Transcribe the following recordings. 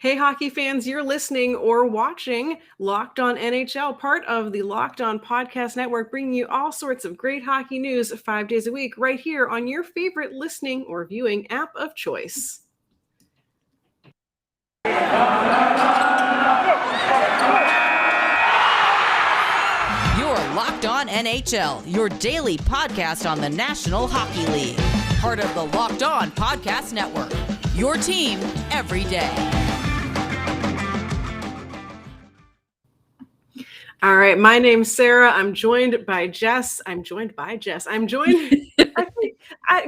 Hey, hockey fans, you're listening or watching Locked On NHL, part of the Locked On Podcast Network, bringing you all sorts of great hockey news 5 days a week right here on your favorite listening or viewing app of choice. You're Locked On NHL, your daily podcast on the National Hockey League. Part of the Locked On Podcast Network, your team every day. All right, my name's Sarah. I'm joined by Jess.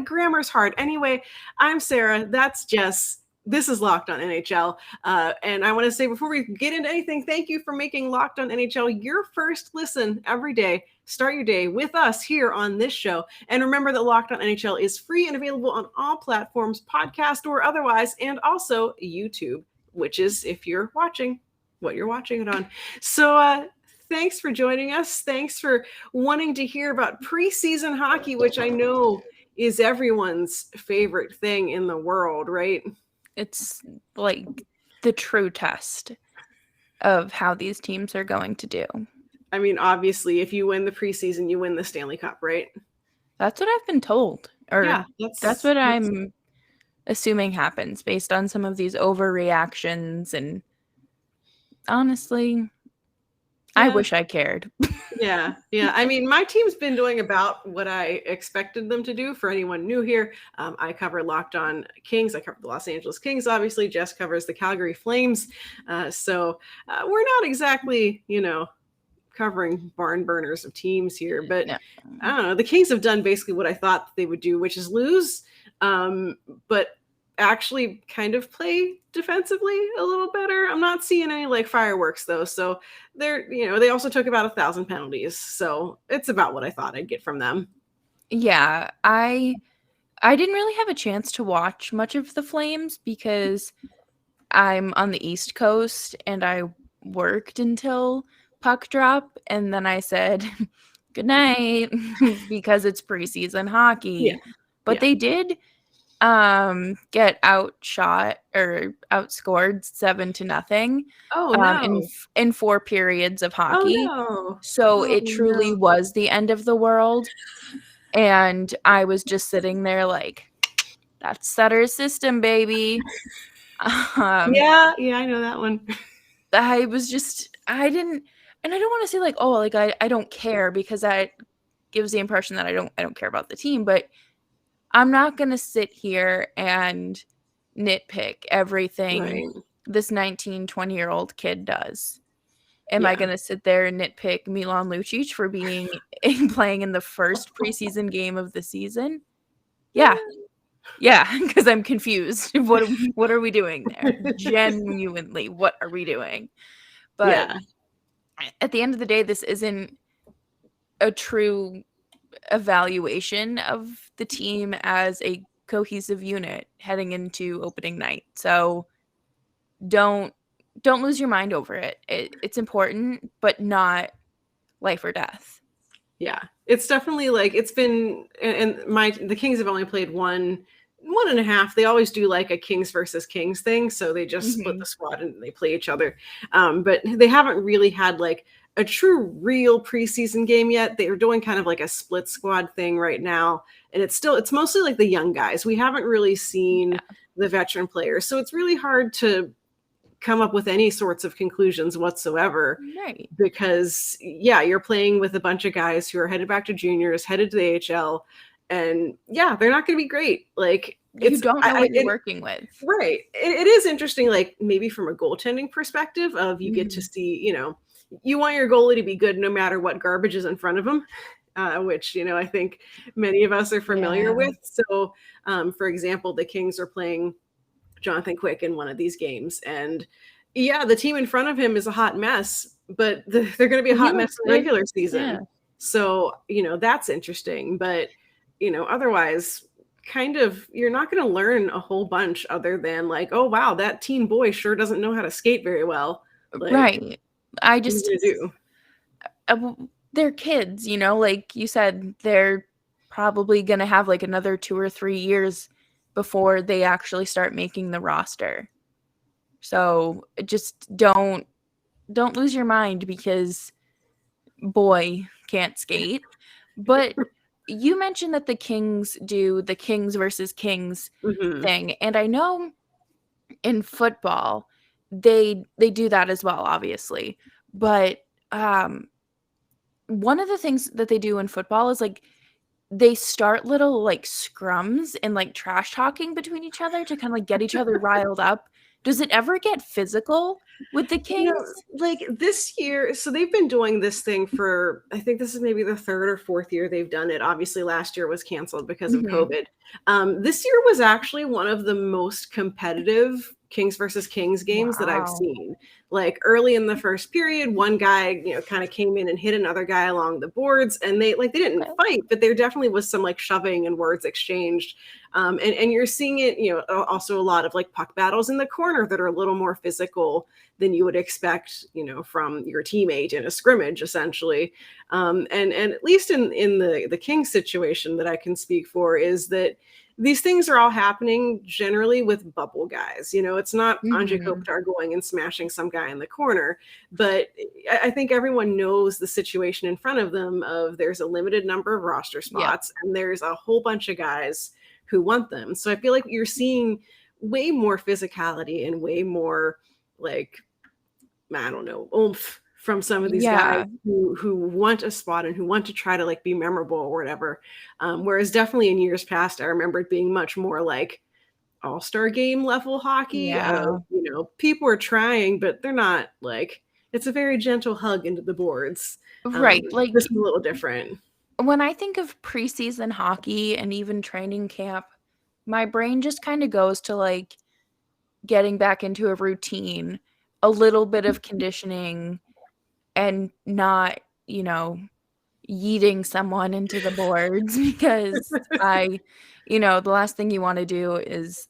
Grammar's hard. Anyway, I'm Sarah. That's Jess. This is Locked On NHL. And I want to say before we get into anything, thank you for making Locked On NHL your first listen every day. Start your day with us here on this show. And remember that Locked On NHL is free and available on all platforms, podcast or otherwise, and also YouTube, which is if you're watching what you're watching it on. So, thanks for joining us. Thanks for wanting to hear about preseason hockey, which I know is everyone's favorite thing in the world, right? It's like the true test of how these teams are going to do. I mean, obviously, if you win the preseason, you win the Stanley Cup, right? That's what I've been told. Or yeah, that's what I'm assuming happens based on some of these overreactions. And honestly, I wish I cared. Yeah. I mean, my team's been doing about what I expected them to do. For anyone new here, I cover Locked On Kings. I cover the Los Angeles Kings, obviously. Jess covers the Calgary Flames. So we're not exactly, covering barn burners of teams here. But no. I don't know. The Kings have done basically what I thought they would do, which is lose. But actually kind of play defensively a little better. I'm not seeing any fireworks though. So they also took about 1,000 penalties. So it's about what I thought I'd get from them. Yeah, I didn't really have a chance to watch much of the Flames because I'm on the East Coast and I worked until puck drop. And then I said, good night, because it's preseason hockey. Yeah. But they did get outshot or outscored 7-0. Oh no! In 4 periods of hockey. Oh no! So it truly was the end of the world, and I was just sitting there like, "That's Sutter's system, baby." Yeah, I know that one. I didn't, and I don't want to say I don't care, because that gives the impression that I don't care about the team, but I'm not going to sit here and nitpick everything this 19, 20-year-old kid does. Am I going to sit there and nitpick Milan Lucic for playing in the first preseason game of the season? Yeah, because I'm confused. What are we doing there? Genuinely, what are we doing? But at the end of the day, this isn't a true evaluation of the team as a cohesive unit heading into opening night. So don't lose your mind over it. It's important, but not life or death. Yeah, it's definitely it's been, and the Kings have only played one and a half. They always do a Kings versus Kings thing, so they just split the squad and they play each other. But they haven't really had a true real preseason game yet. They're doing kind of a split squad thing right now, and it's mostly the young guys. We haven't really seen the veteran players, so it's really hard to come up with any sorts of conclusions whatsoever, right? Because you're playing with a bunch of guys who are headed back to juniors, headed to the AHL, and they're not going to be great. You don't know what you're working with, right? It is interesting, maybe from a goaltending perspective of you get to see, you want your goalie to be good no matter what garbage is in front of him, which, I think many of us are familiar with. So, for example, the Kings are playing Jonathan Quick in one of these games. And the team in front of him is a hot mess, but they're going to be a hot mess in the regular season. Yeah. So, that's interesting. But, otherwise, kind of, you're not going to learn a whole bunch other than oh, wow, that teen boy sure doesn't know how to skate very well. Right. I just do. They're kids, like you said, they're probably going to have another 2 or 3 years before they actually start making the roster. So just don't lose your mind because boy can't skate. But you mentioned that the Kings do the Kings versus Kings Mhm. thing, and I know in football they do that as well, obviously. But one of the things that they do in football is like they start little like scrums and like trash talking between each other to kind of like get each other riled up. Does it ever get physical with the You know, Kings? like this year, so they've been doing this thing for, I think this is maybe the third or fourth year they've done it. Obviously, last year was canceled because of Mhm. COVID. This year was actually one of the most competitive Kings versus Kings games that I've Wow. seen. Like early in the first period, one guy, kind of came in and hit another guy along the boards, and they didn't Okay. fight, but there definitely was some like shoving and words exchanged. And you're seeing it, also a lot of like puck battles in the corner that are a little more physical than you would expect, from your teammate in a scrimmage, essentially. And at least in the King situation that I can speak for is that these things are all happening generally with bubble guys. It's not Andre Mhm. Kopitar going and smashing some guy in the corner, but I think everyone knows the situation in front of them of there's a limited number of roster Yep. spots and there's a whole bunch of guys who want them. So I feel like you're seeing way more physicality and way more like, I don't know, oomph from some of these guys Yeah. who want a spot and who want to try to like be memorable or whatever. Whereas definitely in years past, I remember it being much more like all-star game level hockey. Yeah. People are trying, but they're not like, it's a very gentle hug into the boards. Right. This Like is a little different. when I think of preseason hockey and even training camp, my brain just kind of goes to like getting back into a routine, a little bit of conditioning, and not, yeeting someone into the boards because the last thing you want to do is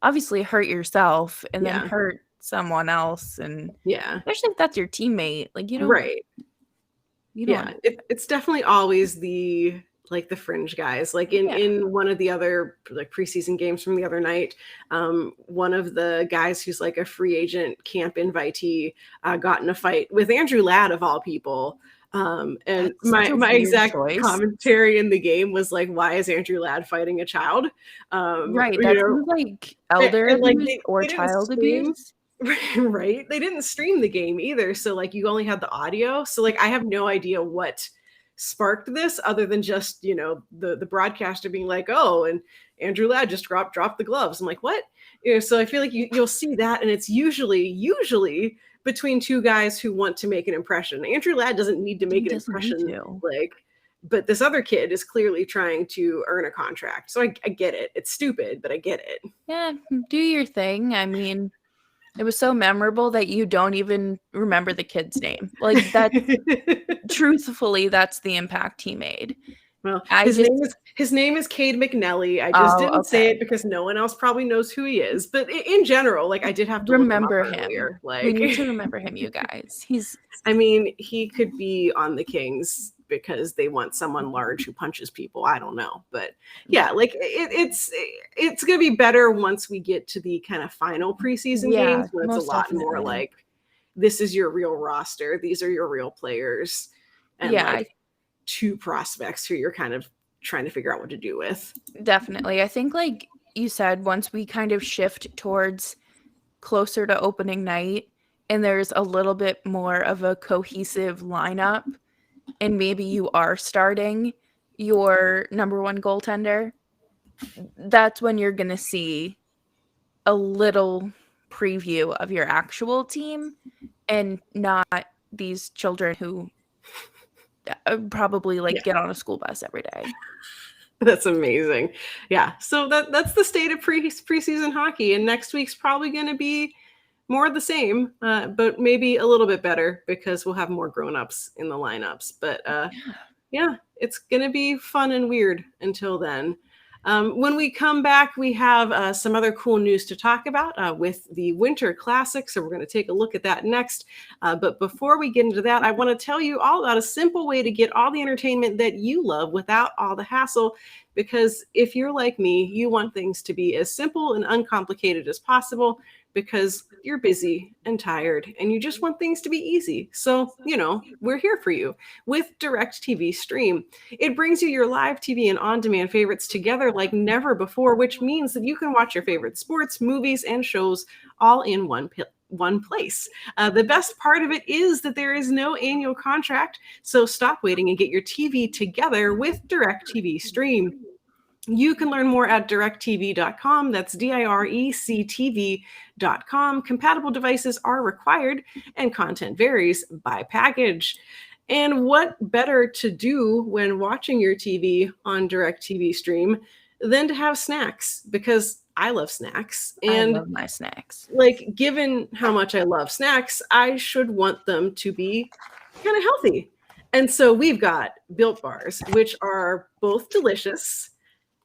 obviously hurt yourself and then Yeah. hurt someone else. And Yeah. especially if that's your teammate, like Right. you don't, Yeah, it's definitely always the fringe guys. Like in yeah, in one of the other like preseason games from the other night, one of the guys who's like a free agent camp invitee got in a fight with Andrew Ladd of all people. And that's such my a my weird exact choice. commentary in the game was like, "Why is Andrew Ladd fighting a child?" Right, You that know, seems like elder and like abuse or they didn't child stream. abuse. Right? They didn't stream the game either, so, like, you only had the audio, so, like, I have no idea what sparked this other than just, the broadcaster being like, "Oh, and Andrew Ladd just dropped the gloves." I'm like, "What?" So I feel like you'll see that, and it's usually between 2 guys who want to make an impression. Andrew Ladd doesn't need to make He an doesn't need impression, to. like, but this other kid is clearly trying to earn a contract, so I get it. It's stupid, but I get it. Yeah, do your thing. I mean, it was so memorable that you don't even remember the kid's name. Like, that's truthfully, that's the impact he made. Well, I his name just is his name is Cade McNelly. I just Oh, didn't say okay. it because no one else probably knows who he is. But in general, like I did have to look him up Remember him. earlier. We Like, need to remember him, you guys. He's I mean, he could be on the Kings because they want someone large who punches people. I don't know, but yeah, like it's gonna be better once we get to the kind of final preseason yeah, games when it's a most lot more definitely. like this is your real roster. These are your real players, and Yeah, like two prospects who you're kind of trying to figure out what to do with. definitely. I think like you said, once we kind of shift towards closer to opening night and there's a little bit more of a cohesive lineup and maybe you are starting your number one goaltender, that's when you're going to see a little preview of your actual team and not these children who probably like Yeah, get on a school bus every day. that's amazing. Yeah, so that's the state of preseason hockey, and next week's probably going to be more of the same, but maybe a little bit better because we'll have more grown-ups in the lineups. But yeah, it's going to be fun and weird until then. When we come back, we have some other cool news to talk about with the Winter Classic. So we're going to take a look at that next. But before we get into that, I want to tell you all about a simple way to get all the entertainment that you love without all the hassle. Because if you're like me, you want things to be as simple and uncomplicated as possible. because you're busy and tired and you just want things to be easy. So, we're here for you with DirecTV Stream. It brings you your live TV and on-demand favorites together like never before, which means that you can watch your favorite sports, movies, and shows all in one place. The best part of it is that there is no annual contract, so stop waiting and get your TV together with DirecTV Stream. You can learn more at directv.com. That's DIRECTV.com. Compatible devices are required and content varies by package. And what better to do when watching your TV on DirecTV Stream than to have snacks? Because I love snacks. And I love my snacks. given how much I love snacks, I should want them to be kind of healthy. And so we've got Built Bars, which are both delicious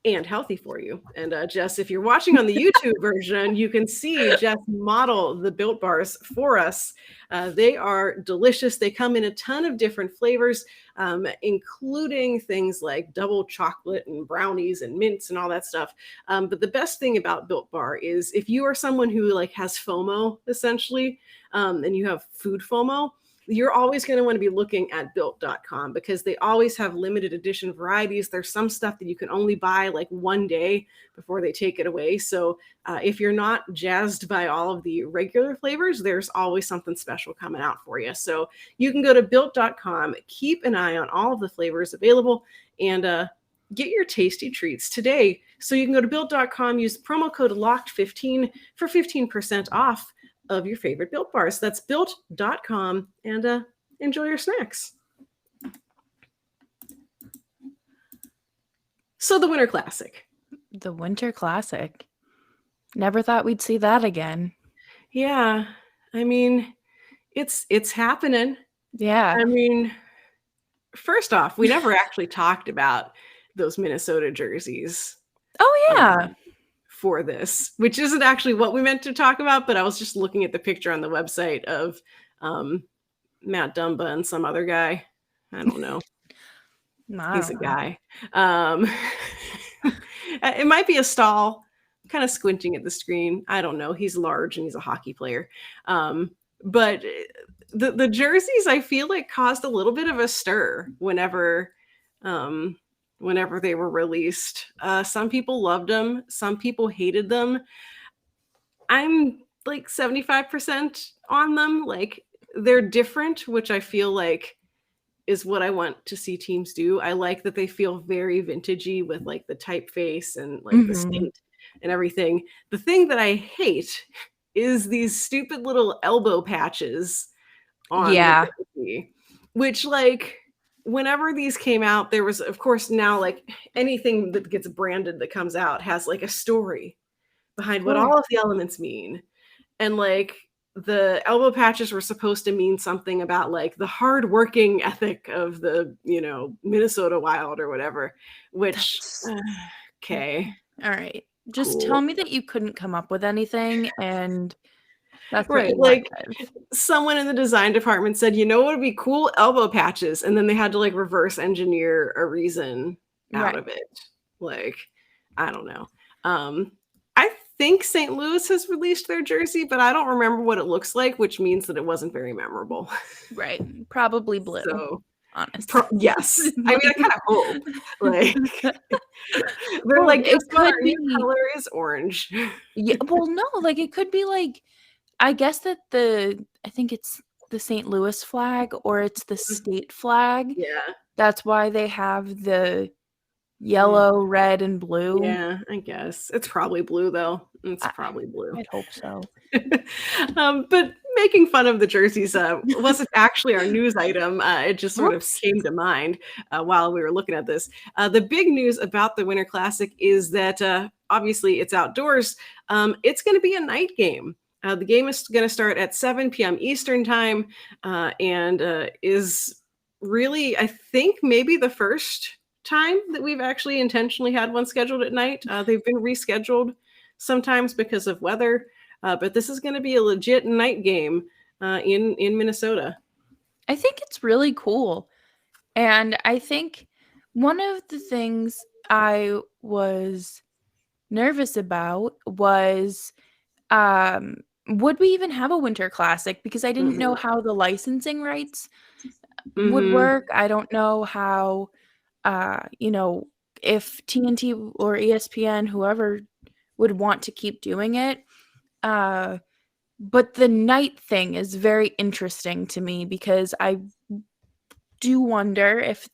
and healthy for you. And Jess, if you're watching on the YouTube version, you can see Jess model the Built Bars for us. They are delicious. They come in a ton of different flavors, including things like double chocolate and brownies and mints and all that stuff. But the best thing about Built Bar is if you are someone who has FOMO, essentially, and you have food FOMO, you're always going to want to be looking at built.com because they always have limited edition varieties. There's some stuff that you can only buy one day before they take it away. So if you're not jazzed by all of the regular flavors, there's always something special coming out for you. So you can go to built.com, keep an eye on all of the flavors available, and get your tasty treats today. So you can go to built.com, use the promo code LOCKED15 for 15% off of your favorite Built Bars. That's built.com, and enjoy your snacks. So the Winter Classic. The Winter Classic. Never thought we'd see that again. Yeah. I mean, it's happening. Yeah. I mean, first off, we never actually talked about those Minnesota jerseys. Oh, yeah. For this, which isn't actually what we meant to talk about, but I was just looking at the picture on the website of Matt Dumba and some other guy. I don't know. He's a guy. It might be a stall. I'm kind of squinting at the screen. I don't know. He's large and he's a hockey player. But the jerseys, I feel caused a little bit of a stir whenever they were released. Some people loved them. Some people hated them. I'm 75% on them. They're different, which I feel is what I want to see teams do. I like that they feel very vintagey with the typeface and the state and everything. The thing that I hate is these stupid little elbow patches on the jersey, which whenever these came out, there was, of course, now anything that gets branded that comes out has a story behind what all of the elements mean. And the elbow patches were supposed to mean something about the hard working ethic of the, Minnesota Wild or whatever, which, okay. All right. Just tell me that you couldn't come up with anything, and that's right. Someone in the design department said, what would be cool? Elbow patches. And then they had to reverse engineer a reason out of it. I don't know. I think St. Louis has released their jersey, but I don't remember what it looks like, which means that it wasn't very memorable. Right. Probably blue. So, honestly. Yes. I mean, I kind of hope. They're it could be color is orange. Yeah. Well, no, it could be I guess that I think it's the St. Louis flag or it's the state flag. Yeah. That's why they have the yellow, red, and blue. Yeah, I guess. It's probably blue, though. It's probably blue. I'd hope so. But making fun of the jerseys wasn't actually our news item. It just sort of came to mind while we were looking at this. The big news about the Winter Classic is that obviously it's outdoors. It's going to be a night game. The game is going to start at 7 p.m. Eastern time and is really, I think, maybe the first time that we've actually intentionally had one scheduled at night. They've been rescheduled sometimes because of weather, but this is going to be a legit night game in Minnesota. I think it's really cool. And I think one of the things I was nervous about was would we even have a winter classic? Because I didn't know how the licensing rights would work. I don't know how, if TNT or ESPN, whoever would want to keep doing it. But the night thing is very interesting to me because I do wonder if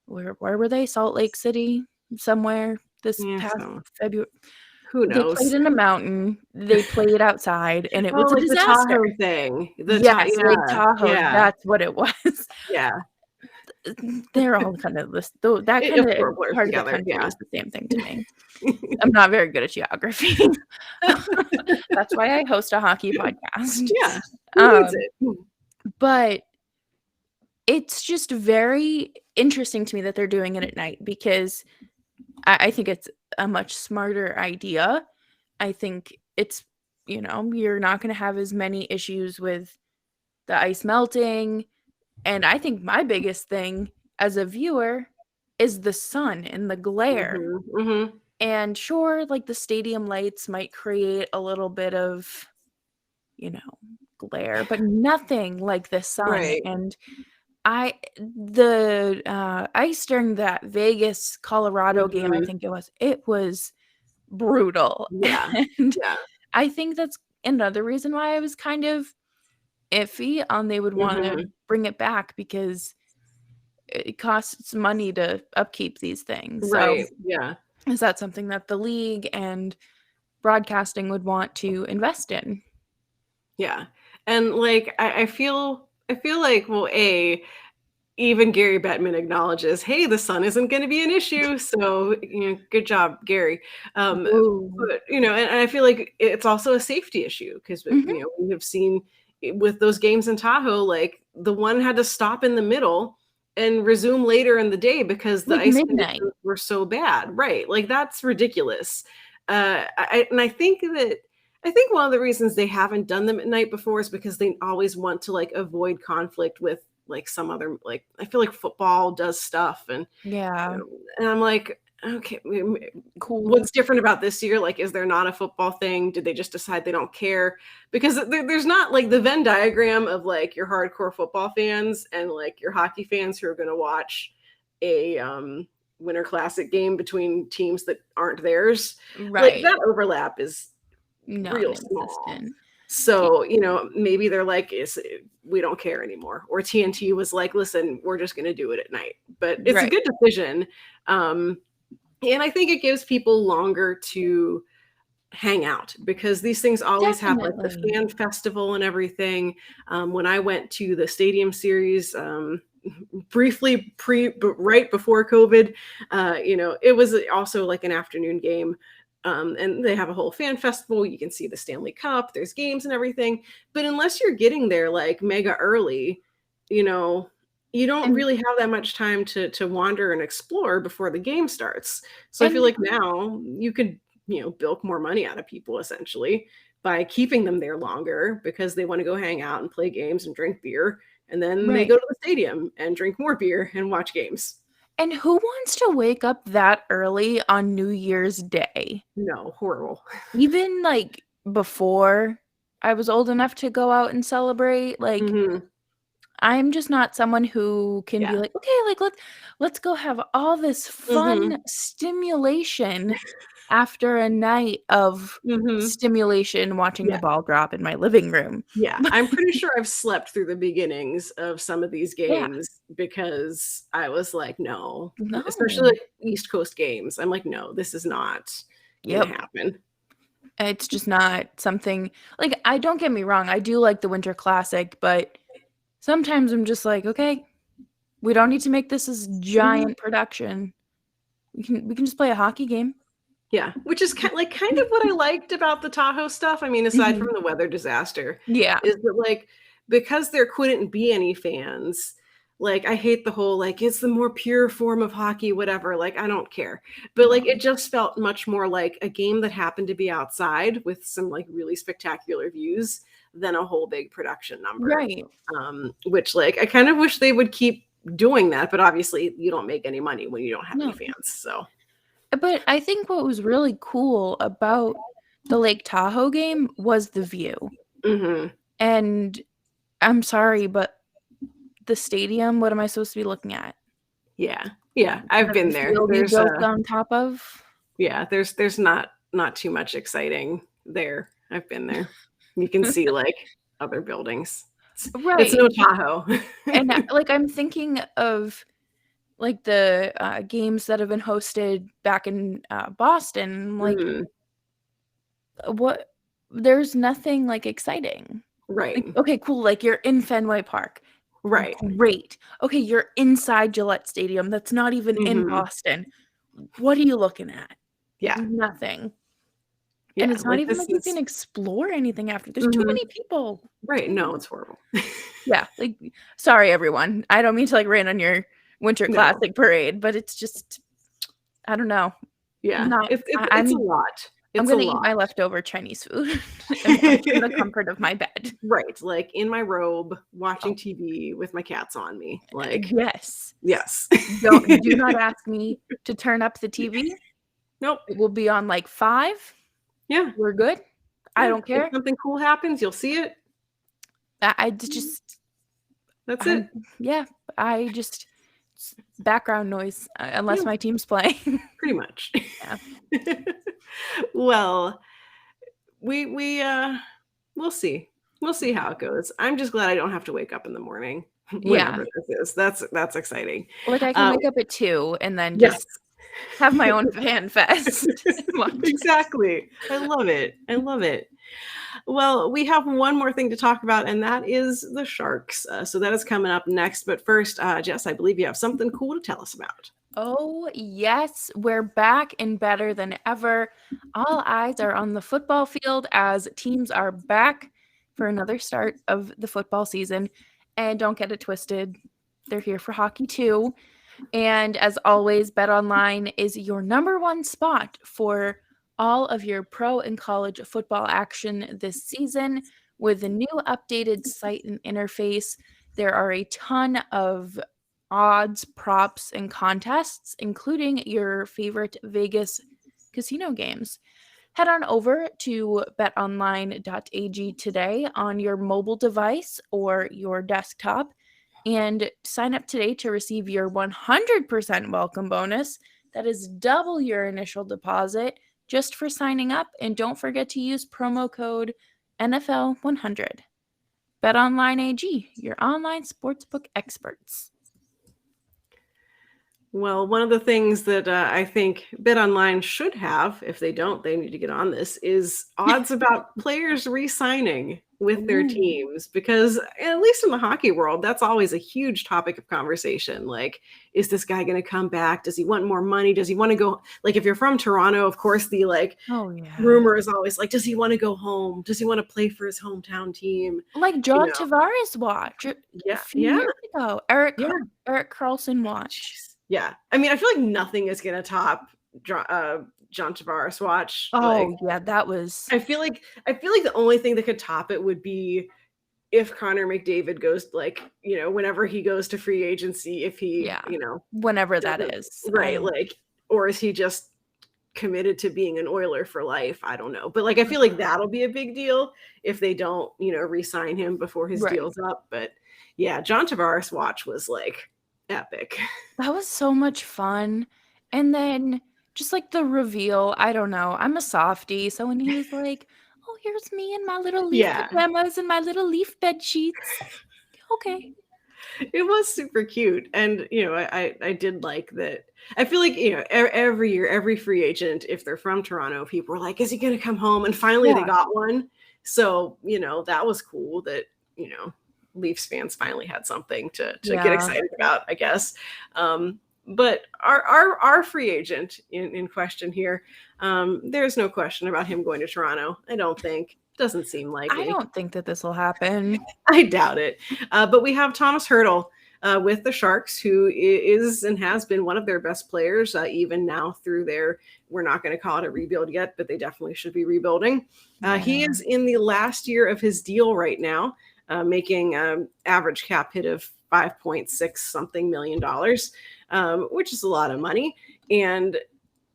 where were they? Salt Lake City? Somewhere this past February. Who knows? They played in a mountain. They played outside, and it was a like disaster. The Tahoe thing. Yes, Lake Tahoe. Yeah. That's what it was. Yeah. They're all kind of this. Though that kind of part of the country is the same thing to me. I'm not very good at geography. That's why I host a hockey podcast. Yeah. Who needs it? But it's just very interesting to me that they're doing it at night because I think it's a much smarter idea. I think it's, you're not going to have as many issues with the ice melting. And I think my biggest thing as a viewer is the sun and the glare. And sure, like the stadium lights might create a little bit of, glare, but nothing like the sun. Right. And the ice during that Vegas Colorado game, I think it was brutal. Yeah. And I think that's another reason why I was kind of iffy on they would want to bring it back because it costs money to upkeep these things. Right. So, yeah. Is that something that the league and broadcasting would want to invest in? Yeah. And like I feel like, well, even Gary Bettman acknowledges, hey, the sun isn't going to be an issue. So, good job, Gary. But, and I feel like it's also a safety issue because, we have seen with those games in Tahoe, like the one had to stop in the middle and resume later in the day because the ice conditions were so bad. Right. Like that's ridiculous. I think one of the reasons they haven't done them at night before is because they always want to like avoid conflict with like some other, like, I feel like football does stuff and I'm like, okay, cool. What's different about this year? Like, is there not a football thing? Did they just decide they don't care? Because there's not like the Venn diagram of like your hardcore football fans and like your hockey fans who are going to watch a Winter Classic game between teams that aren't theirs. Right. Like that overlap is real small. So, maybe they're like, we don't care anymore. Or TNT was like, listen, we're just going to do it at night. But it's a good decision. And I think it gives people longer to hang out because these things always have like the fan festival and everything. When I went to the Stadium Series, briefly right before COVID, it was also like an afternoon game. And they have a whole fan festival. You can see the Stanley Cup. There's games and everything. But unless you're getting there like mega early, you don't really have that much time to wander and explore before the game starts. So I feel like now you could, bilk more money out of people essentially by keeping them there longer because they want to go hang out and play games and drink beer. And then they go to the stadium and drink more beer and watch games. And who wants to wake up that early on New Year's Day? No, horrible. Even like before I was old enough to go out and celebrate, like I'm just not someone who can be like, okay, like let's go have all this fun stimulation after a night of stimulation watching the ball drop in my living room. Yeah, I'm pretty sure I've slept through the beginnings of some of these games because I was like, no. Especially like East Coast games. I'm like, no, this is not going to happen. It's just not something like, I don't get me wrong. I do like the Winter Classic, but sometimes I'm just like, okay, we don't need to make this as giant production. We can just play a hockey game. Yeah, which is kind of what I liked about the Tahoe stuff. I mean, aside from the weather disaster, is that like because there couldn't be any fans, like I hate the whole like it's the more pure form of hockey, whatever. Like I don't care, but like it just felt much more like a game that happened to be outside with some like really spectacular views than a whole big production number. Right. Which like I kind of wish they would keep doing that, but obviously you don't make any money when you don't have any fans. So. But I think what was really cool about the Lake Tahoe game was the view. Mm-hmm. And I'm sorry, but the stadium, what am I supposed to be looking at? Yeah. I've been there. Field you There's built on top of. there's not too much exciting there. I've been there. You can see like other buildings. It's no Tahoe. And like I'm thinking of like the games that have been hosted back in Boston. Like, what? There's nothing like exciting. Right. Like, okay, cool. Like you're in Fenway Park. Right. Great. Okay, you're inside Gillette Stadium. That's not even in Boston. What are you looking at? Yeah. Nothing. Yeah, and it's not even like you can explore anything after. There's too many people. Right. No, it's horrible. Yeah. Like, sorry, everyone. I don't mean to like rain on your Winter Classic parade, but it's just, I don't know. Yeah. It's a lot. I'm going to eat my leftover Chinese food in the comfort of my bed. Right. Like in my robe, watching TV with my cats on me. Like, yes. Do not ask me to turn up the TV. Nope. It will be on like 5. Yeah. We're good. I don't care. If something cool happens, you'll see it. I just. That's it. Yeah. I just. Background noise, unless my team's playing. Pretty much. Yeah. Well, we'll see. We'll see how it goes. I'm just glad I don't have to wake up in the morning. Whenever this is. That's exciting. Like I can wake up at 2 and then just have my own fan fest. Exactly. I love it. Well, we have one more thing to talk about, and that is the Sharks. So that is coming up next. But first, Jess, I believe you have something cool to tell us about. Oh, yes. We're back and better than ever. All eyes are on the football field as teams are back for another start of the football season. And don't get it twisted. They're here for hockey too. And as always, BetOnline is your number one spot for all of your pro and college football action this season. With the new updated site and interface, there are a ton of odds, props, and contests, including your favorite Vegas casino games. Head on over to betonline.ag today on your mobile device or your desktop and sign up today to receive your 100% welcome bonus. That is double your initial deposit just for signing up. And don't forget to use promo code NFL100. BetOnline AG, your online sportsbook experts. Well, one of the things that I think BetOnline should have, if they don't, they need to get on this, is odds about players re-signing with their teams. Because at least in the hockey world, that's always a huge topic of conversation. Like, is this guy going to come back? Does he want more money? Does he want to go? Like, if you're from Toronto, of course, the rumor is always like, does he want to go home? Does he want to play for his hometown team? Like John Tavares watch a few years ago. Eric Carlson watch. Yeah. I mean, I feel like nothing is going to top John Tavares watch. Oh, yeah, that was. I feel like the only thing that could top it would be if Connor McDavid goes, like, whenever he goes to free agency, if he, whenever that is. Right. Like, or is he just committed to being an Oiler for life? I don't know. But like, I feel like that'll be a big deal if they don't, re-sign him before his deal's up. But yeah, John Tavares watch was like epic. That was so much fun. And then just like the reveal, I don't know. I'm a softie. So when he was like, oh, here's me and my little leaf pajamas and my little leaf bed sheets. Okay. It was super cute. And, I did like that. I feel like, every year, every free agent, if they're from Toronto, people were like, is he going to come home? And finally they got one. So, that was cool that, Leafs fans finally had something to get excited about, I guess. But our free agent in question here, there's no question about him going to Toronto. I don't think. Doesn't seem likely. I don't think that this will happen. I doubt it. But we have Thomas Hertl with the Sharks, who is and has been one of their best players, even now through their, we're not going to call it a rebuild yet, but they definitely should be rebuilding. He is in the last year of his deal right now, making average cap hit of $5.6 something million, which is a lot of money. And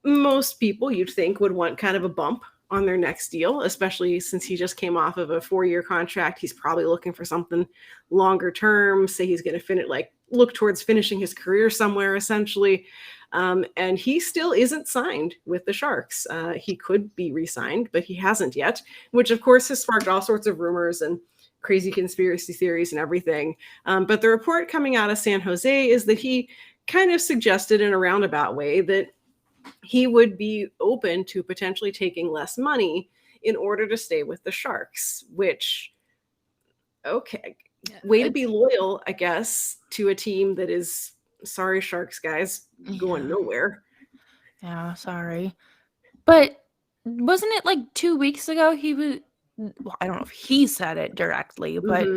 most people you'd think would want kind of a bump on their next deal, especially since he just came off of a 4-year contract. He's probably looking for something longer term. Say he's going to look towards finishing his career somewhere, essentially. And he still isn't signed with the Sharks. He could be re-signed, but he hasn't yet, which of course has sparked all sorts of rumors and crazy conspiracy theories and everything. But the report coming out of San Jose is that he kind of suggested in a roundabout way that he would be open to potentially taking less money in order to stay with the Sharks, which, okay, way to be loyal, I guess, to a team that is, sorry, Sharks guys, going nowhere. Yeah, sorry. But wasn't it like 2 weeks ago he was, well, I don't know if he said it directly, but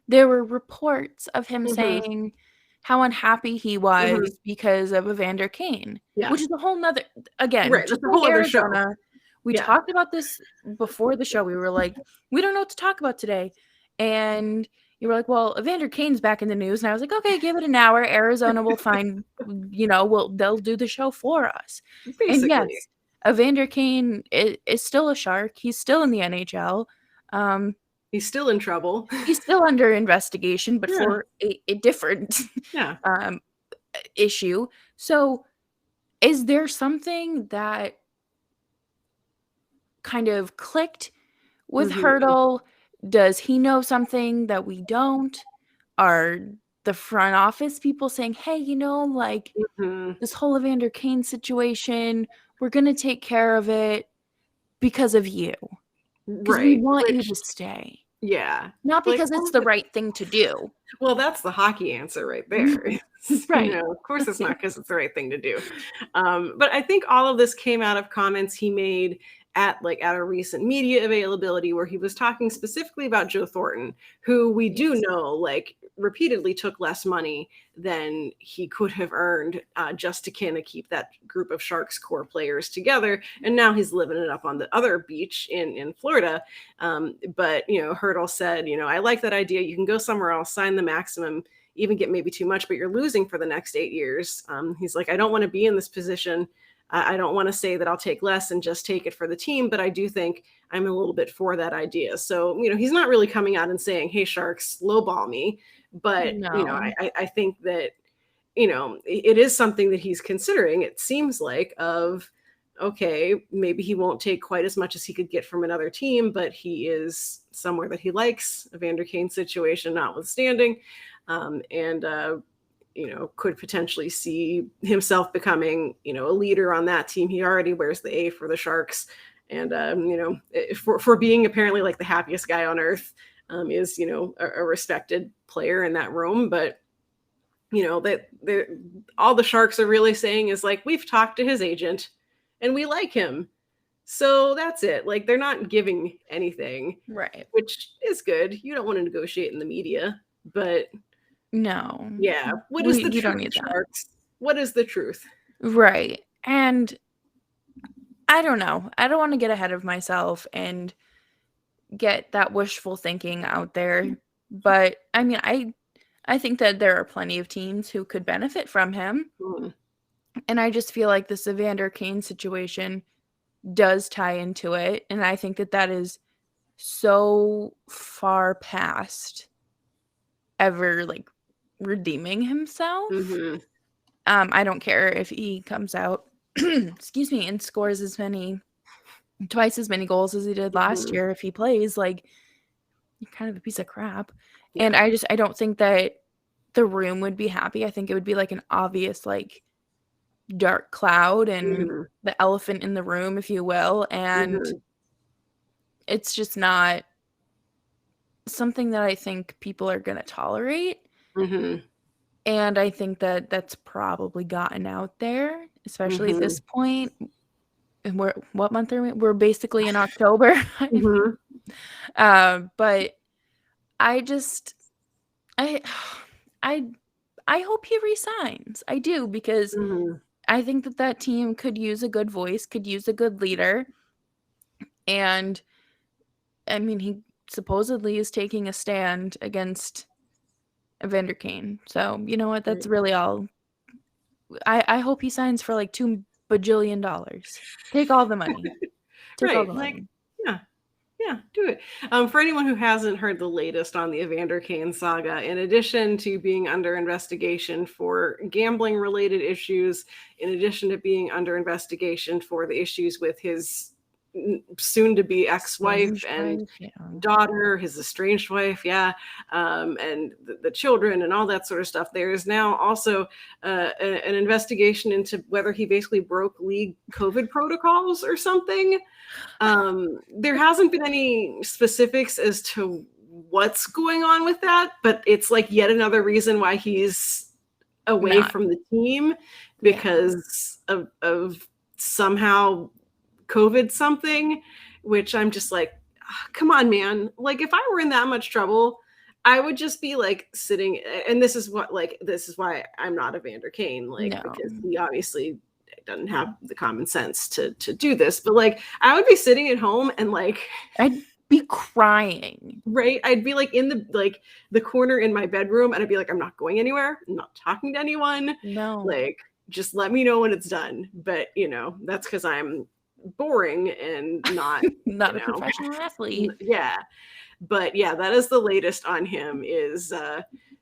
there were reports of him saying how unhappy he was because of Evander Kane, which is a whole nother, again, right, just that's a whole like other Arizona. show. We talked about this before the show. We were like, we don't know what to talk about today. And you were like, well, Evander Kane's back in the news. And I was like, okay, give it an hour. Arizona will find, they'll do the show for us. Basically. And yes, Evander Kane is still a Shark. He's still in the NHL. He's still in trouble. He's still under investigation, but for a different issue. So is there something that kind of clicked with Hertl? Does he know something that we don't? Are the front office people saying, hey, this whole Evander Kane situation, we're going to take care of it because of you. Because we want you to stay. Yeah. Not because it's the right thing to do. Well, that's the hockey answer right there. Right. Of course it's not because it's the right thing to do. But I think all of this came out of comments he made at a recent media availability where he was talking specifically about Joe Thornton, who we do know repeatedly took less money than he could have earned just to kind of keep that group of Sharks core players together. And now he's living it up on the other beach in Florida. But, Hertl said, I like that idea. You can go somewhere else, sign the maximum, even get maybe too much, but you're losing for the next 8 years. He's like, I don't want to be in this position. I don't want to say that I'll take less and just take it for the team, but I do think I'm a little bit for that idea. So, he's not really coming out and saying, hey, Sharks, lowball me. But, I think that, it is something that he's considering, it seems like, of, okay, maybe he won't take quite as much as he could get from another team, but he is somewhere that he likes, Evander Kane situation notwithstanding. Could potentially see himself becoming, a leader on that team. He already wears the A for the Sharks. And, for being apparently the happiest guy on earth, is, a respected player in that room. But, all the Sharks are really saying is we've talked to his agent and we like him. So that's it. They're not giving anything. Right. Which is good. You don't want to negotiate in the media, but no. Yeah. What is the truth, don't need Sharks? What is the truth? Right. And I don't know. I don't want to get ahead of myself and get that wishful thinking out there. But I think that there are plenty of teams who could benefit from him. And I just feel like this Evander Kane situation does tie into it. And I think that is so far past ever redeeming himself. I don't care if he comes out excuse me, and scores twice as many goals as he did last year. If he plays, you're kind of a piece of crap. And I don't think that the room would be happy. I think it would be an obvious dark cloud and the elephant in the room, if you will. And it's just not something that I think people are going to tolerate. And I think that that's probably gotten out there, especially at this point. And what month are we? We're basically in October. But I hope he resigns. I do, because I think that team could use a good voice, could use a good leader. And he supposedly is taking a stand against Evander Kane. So, you know what? That's really all. I hope he signs for $2 bajillion. Take all the money. Take all the Like, money. yeah, do it. For anyone who hasn't heard the latest on the Evander Kane saga, in addition to being under investigation for gambling related issues, in addition to being under investigation for the issues with his soon to be ex-wife Estranged and wife, yeah. daughter, his estranged wife, and the children and all that sort of stuff. There is now also an investigation into whether he basically broke league COVID protocols or something. There hasn't been any specifics as to what's going on with that, but it's like yet another reason why he's away from the team because of somehow COVID something, which I'm just like, come on, man. Like, if I were in that much trouble, I would just be like sitting, and this is why I'm not Evander Kane, because he obviously doesn't have the common sense to do this, but like I would be sitting at home and like I'd be crying. Right. I'd be like in the corner in my bedroom and I'd be like, I'm not going anywhere. I'm not talking to anyone. No. Like, just let me know when it's done. But that's because I'm boring and not not a professional athlete. Yeah. But yeah, that is the latest on him is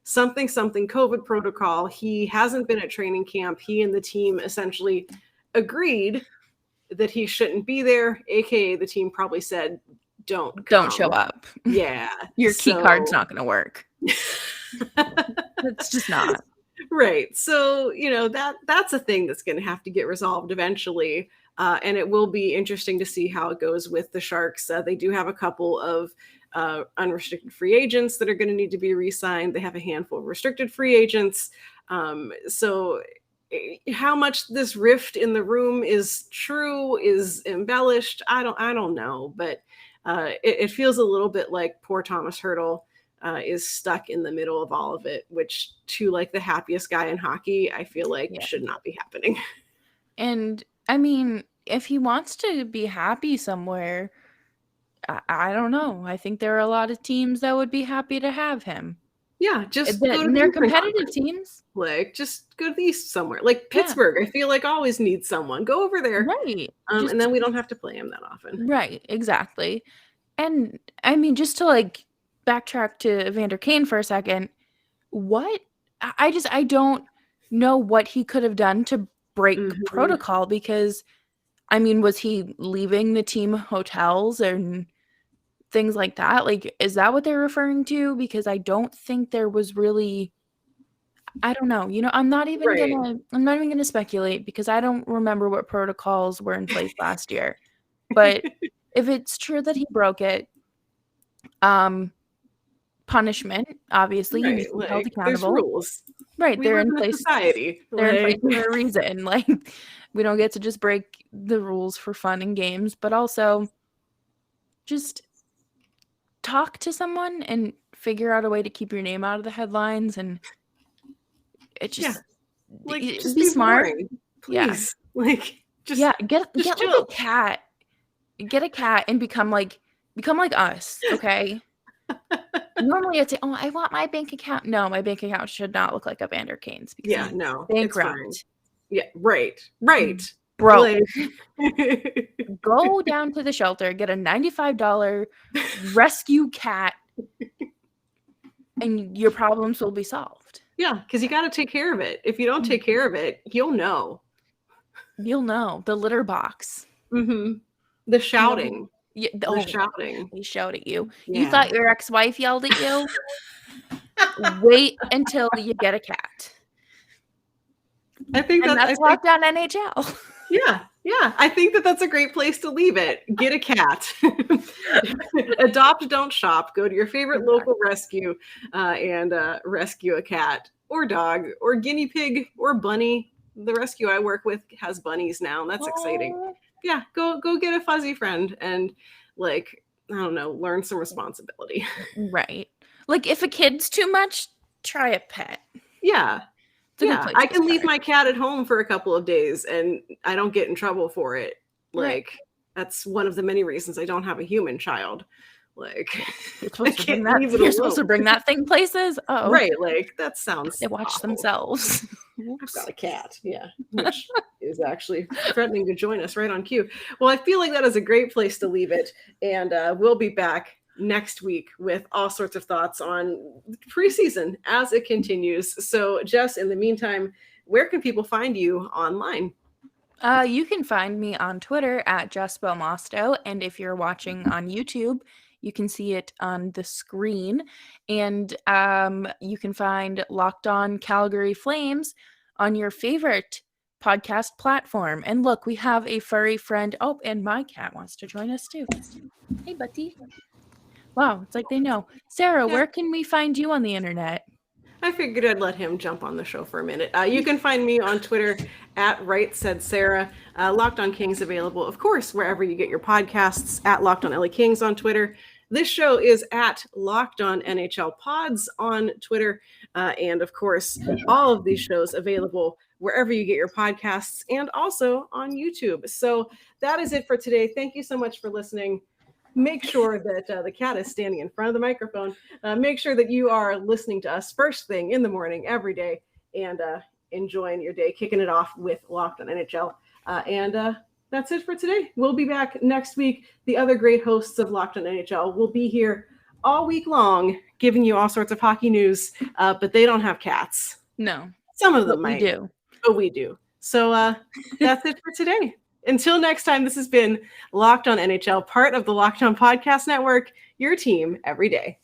something COVID protocol. He hasn't been at training camp. He and the team essentially agreed that he shouldn't be there, aka the team probably said don't show up. Yeah. Your key card's not going to work. It's just not. Right. So, that's a thing that's going to have to get resolved eventually. And it will be interesting to see how it goes with the Sharks. They do have a couple of unrestricted free agents that are going to need to be re-signed. They have a handful of restricted free agents. So how much this rift in the room is true, is embellished, I don't know. But it feels a little bit like poor Thomas Hertl is stuck in the middle of all of it, which to like the happiest guy in hockey, I feel like should not be happening. And I mean, if he wants to be happy somewhere, I don't know. I think there are a lot of teams that would be happy to have him. Yeah, just go to their competitive teams. Like, just go to the East somewhere. Like Pittsburgh, I feel like always needs someone. Go over there. Right. And then we don't have to play him that often. Right, exactly. And I mean, just to like backtrack to Evander Kane for a second, I don't know what he could have done to break protocol, because I mean, was he leaving the team hotels and things like that? Like, is that what they're referring to? Because I don't think there was really, I don't know. I'm not even gonna speculate because I don't remember what protocols were in place last year. But if it's true that he broke it, punishment, obviously, you need to be held accountable. There's rules. Right, they're in place. Society. They're in place for a reason. Like, we don't get to just break the rules for fun and games, but also just talk to someone and figure out a way to keep your name out of the headlines. And it just just be smart. Boring, please. Like, just get like a cat. Get a cat and become like us, okay? Normally I'd say, oh, I want my bank account. No, my bank account should not look like Evander Kane's. Because bankrupt. Yeah, right. Bro, go down to the shelter, get a $95 rescue cat, and your problems will be solved. Yeah, because you got to take care of it. If you don't take care of it, you'll know. You'll know. The litter box. Mm-hmm. The shouting. The shouting. They shout at you. Yeah. You thought your ex-wife yelled at you? Wait until you get a cat. I think that's Lockdown NHL. Yeah. I think that's a great place to leave it. Get a cat. Adopt, don't shop. Go to your favorite local rescue and rescue a cat or dog or guinea pig or bunny. The rescue I work with has bunnies now, and that's exciting. Yeah, go get a fuzzy friend and, like, I don't know, learn some responsibility. Right. Like, if a kid's too much, try a pet. Yeah. I can leave my cat at home for a couple of days and I don't get in trouble for it. Like, that's one of the many reasons I don't have a human child. Like, you're supposed to bring that thing places. Oh, right. Like, that sounds they watch awful. themselves. I've got a cat, yeah, which is actually threatening to join us right on cue. Well, I feel like that is a great place to leave it, and we'll be back next week with all sorts of thoughts on preseason as it continues. So, Jess, in the meantime, where can people find you online? You can find me on Twitter at Jess Belmosto, and if you're watching on YouTube, you can see it on the screen. And you can find Locked On Calgary Flames on your favorite podcast platform. And look, we have a furry friend. Oh, and my cat wants to join us too. Hey, buddy. Wow, it's like they know. Sarah, Yeah. where can we find you on the internet? I figured I'd let him jump on the show for a minute. You can find me on Twitter at Right Said Sarah. Locked On Kings available, of course, wherever you get your podcasts, at Locked On LA Kings on Twitter. This show is at Locked On NHL Pods on Twitter. And of course, all of these shows available wherever you get your podcasts and also on YouTube. So that is it for today. Thank you so much for listening. Make sure that the cat is standing in front of the microphone. Make sure that you are listening to us first thing in the morning every day and enjoying your day, kicking it off with Locked On NHL. And that's it for today. We'll be back next week. The other great hosts of Locked On NHL will be here all week long, giving you all sorts of hockey news, but they don't have cats. No. Some of them But might. we do. But we do. So that's it for today. Until next time, this has been Locked On NHL, part of the Locked On Podcast Network, your team every day.